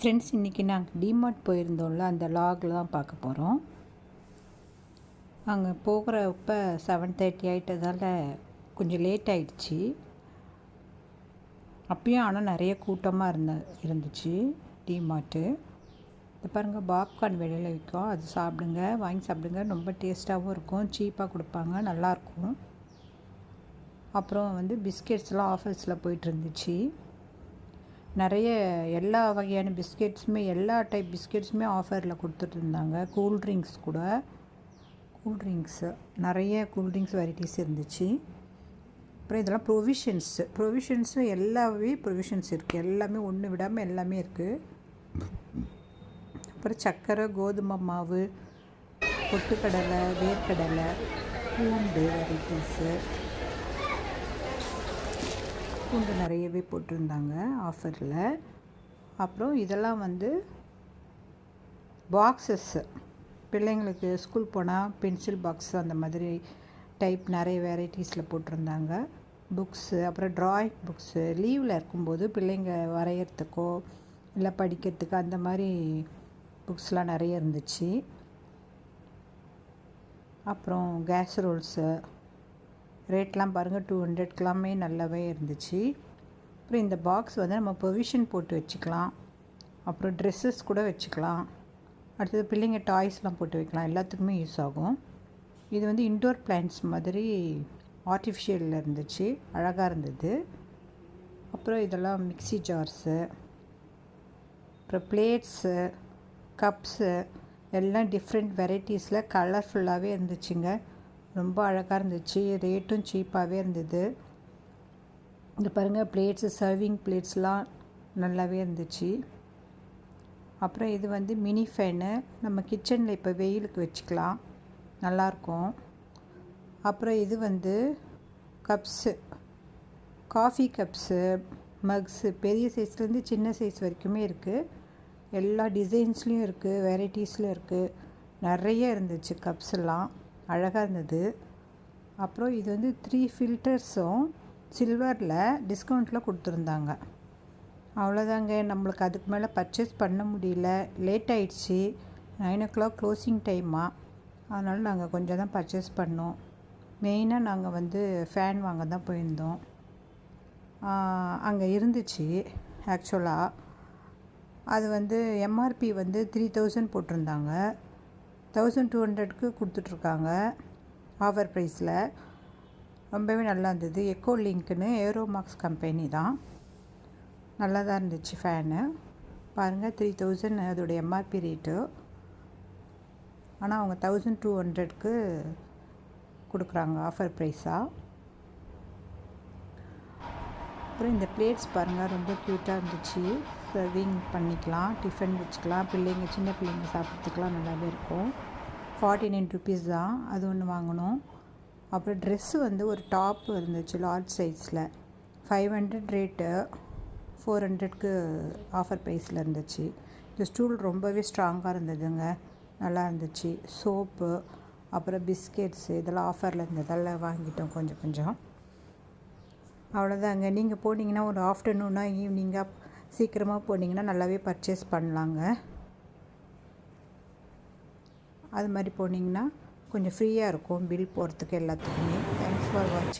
Friends, இன்றைக்கி நாங்கள் DMart போயிருந்தோம்ல, அந்த லாகில் தான் பார்க்க போகிறோம். அங்கே போகிறப்ப 7:30 ஆகிட்டதால் கொஞ்சம் லேட் ஆகிடுச்சி. அப்பயும் ஆனால் நிறைய கூட்டமாக இருந்துச்சு டிமார்ட்டு. இது பாருங்கள், பாப்கார்ன் வெளியில் விற்கும், அது சாப்பிடுங்க, வாங்கி சாப்பிடுங்க. ரொம்ப டேஸ்ட்டாகவும் இருக்கும், சீப்பாக கொடுப்பாங்க, நல்லாயிருக்கும். அப்புறம் பிஸ்கெட்ஸ்லாம் ஆஃபர்ஸில் போயிட்டு இருந்துச்சு. நிறைய எல்லா வகையான பிஸ்கெட்ஸுமே, எல்லா டைப் பிஸ்கெட்ஸுமே ஆஃபரில் கொடுத்துட்ருந்தாங்க. கூல்ட்ரிங்க்ஸு நிறைய கூல்ட்ரிங்க்ஸ் வெரைட்டிஸ் இருந்துச்சு. அப்புறம் இதெல்லாம் ப்ரொவிஷன்ஸு எல்லாமே ப்ரொவிஷன்ஸ் இருக்குது. எல்லாமே ஒன்று விடாமல் எல்லாமே இருக்குது. அப்புறம் சர்க்கரை, கோதுமை மாவு, பொட்டுக்கடலை, வேர்க்கடலை, பூண்டு வெரைட்டிஸு, பூண்டு நிறையவே போட்டிருந்தாங்க ஆஃபரில். அப்புறம் இதெல்லாம் பாக்ஸஸ்ஸு, பிள்ளைங்களுக்கு ஸ்கூல் போனால் பென்சில் பாக்ஸு அந்த மாதிரி டைப் நிறைய வெரைட்டிஸில் போட்டிருந்தாங்க. புக்ஸு, அப்புறம் ட்ராயிங் புக்ஸு, லீவில் இருக்கும்போது பிள்ளைங்க வரைகிறதுக்கோ இல்லை படிக்கிறதுக்கு அந்த மாதிரி புக்ஸ்லாம் நிறைய இருந்துச்சு. அப்புறம் கேஸ்ரோல்ஸு ரேட்லாம் பாருங்கள், 200க்கெல்லாமே நல்லாவே இருந்துச்சு. அப்புறம் இந்த பாக்ஸ் நம்ம ப்ரொவிஷன் போட்டு வச்சுக்கலாம். அப்புறம் ட்ரெஸ்ஸஸ் கூட வச்சுக்கலாம். அடுத்தது பிள்ளைங்க டாய்ஸ்லாம் போட்டு வைக்கலாம், எல்லாத்துக்குமே யூஸ் ஆகும். இது இன்டோர் பிளான்ட்ஸ் மாதிரி ஆர்டிஃபிஷியலில் இருந்துச்சு, அழகாக இருந்தது. அப்புறம் இதெல்லாம் மிக்ஸி ஜார்ஸு, அப்புறம் பிளேட்ஸு, கப்ஸு எல்லாம் டிஃப்ரெண்ட் வெரைட்டிஸில் கலர்ஃபுல்லாகவே இருந்துச்சுங்க. ரொம்ப அழகாக இருந்துச்சு, ரேட்டும் சீப்பாகவே இருந்தது. இந்த பாருங்கள், பிளேட்ஸு, சர்விங் பிளேட்ஸ்லாம் நல்லாவே இருந்துச்சு. அப்புறம் இது மினி ஃபேனு, நம்ம கிச்சனில் இப்போ வெயிலுக்கு வச்சுக்கலாம், நல்லாயிருக்கும். அப்புறம் இது கப்ஸு, காஃபி கப்ஸு, மக்ஸு, பெரிய சைஸ்லேருந்து சின்ன சைஸ் வரைக்குமே இருக்குது. எல்லா டிசைன்ஸ்லேயும் இருக்குது, வெரைட்டிஸ்லையும் இருக்குது. நிறைய இருந்துச்சு கப்ஸெல்லாம், அழகாக இருந்தது. அப்புறம் இது 3 ஃபில்டர்ஸும் சில்வரில் டிஸ்கவுண்ட்டில் கொடுத்துருந்தாங்க. அவ்வளோதாங்க, நம்மளுக்கு அதுக்கு மேலே பர்ச்சேஸ் பண்ண முடியல, லேட் ஆகிடுச்சி. 9 o'clock க்ளோசிங் டைமாக, அதனால் நாங்கள் கொஞ்சம் தான் பர்ச்சேஸ் பண்ணோம். மெயினாக நாங்கள் ஃபேன் வாங்க தான் போயிருந்தோம். அங்கே இருந்துச்சு ஆக்சுவலாக. அது எம்ஆர்பி 3000 போட்டிருந்தாங்க, 1200க்கு கொடுத்துட்ருக்காங்க ஆஃபர் ப்ரைஸில். ரொம்பவே நல்லா இருந்தது. எக்கோ லிங்க்னு ஏரோமாக்ஸ் கம்பெனி தான், நல்லா தான் இருந்துச்சு ஃபேனு. பாருங்கள், 3000 அதோடைய எம்ஆர்பி ரேட்டு. ஆனால் அவங்க 1200க்கு கொடுக்குறாங்க ஆஃபர் ப்ரைஸாக. அப்புறம் இந்த பிளேட்ஸ் பாருங்கள், ரொம்ப க்யூட்டாக இருந்துச்சு. சர்விங் பண்ணிக்கலாம், டிஃபன் வச்சுக்கலாம், பிள்ளைங்க சின்ன பிள்ளைங்க சாப்பிட்றதுக்கெலாம் நல்லாவே இருக்கும். 49 rupees தான், அது ஒன்று வாங்கினோம். அப்புறம் ட்ரெஸ்ஸு ஒரு டாப் இருந்துச்சு லார்ஜ் சைஸில், 500 ரேட்டு, 400க்கு ஆஃபர் ப்ரைஸில் இருந்துச்சு. இந்த ஸ்டூல் ரொம்பவே ஸ்ட்ராங்காக இருந்ததுங்க, நல்லா இருந்துச்சு. சோப்பு, அப்புறம் பிஸ்கெட்ஸு இதெல்லாம் ஆஃபரில் இருந்ததெல்லாம் வாங்கிட்டோம் கொஞ்சம். அவ்வளோதாங்க. நீங்கள் போனீங்கன்னா ஒரு ஆஃப்டர்நூனாக ஈவினிங்காக சீக்கிரமாக போனீங்கன்னா நல்லாவே பர்ச்சேஸ் பண்ணலாங்க. அது மாதிரி போனீங்கன்னா கொஞ்சம் ஃப்ரீயாக இருக்கும் பில் போகிறதுக்கு எல்லாத்துக்குமே. தேங்க்ஸ் ஃபார் வாட்சிங்.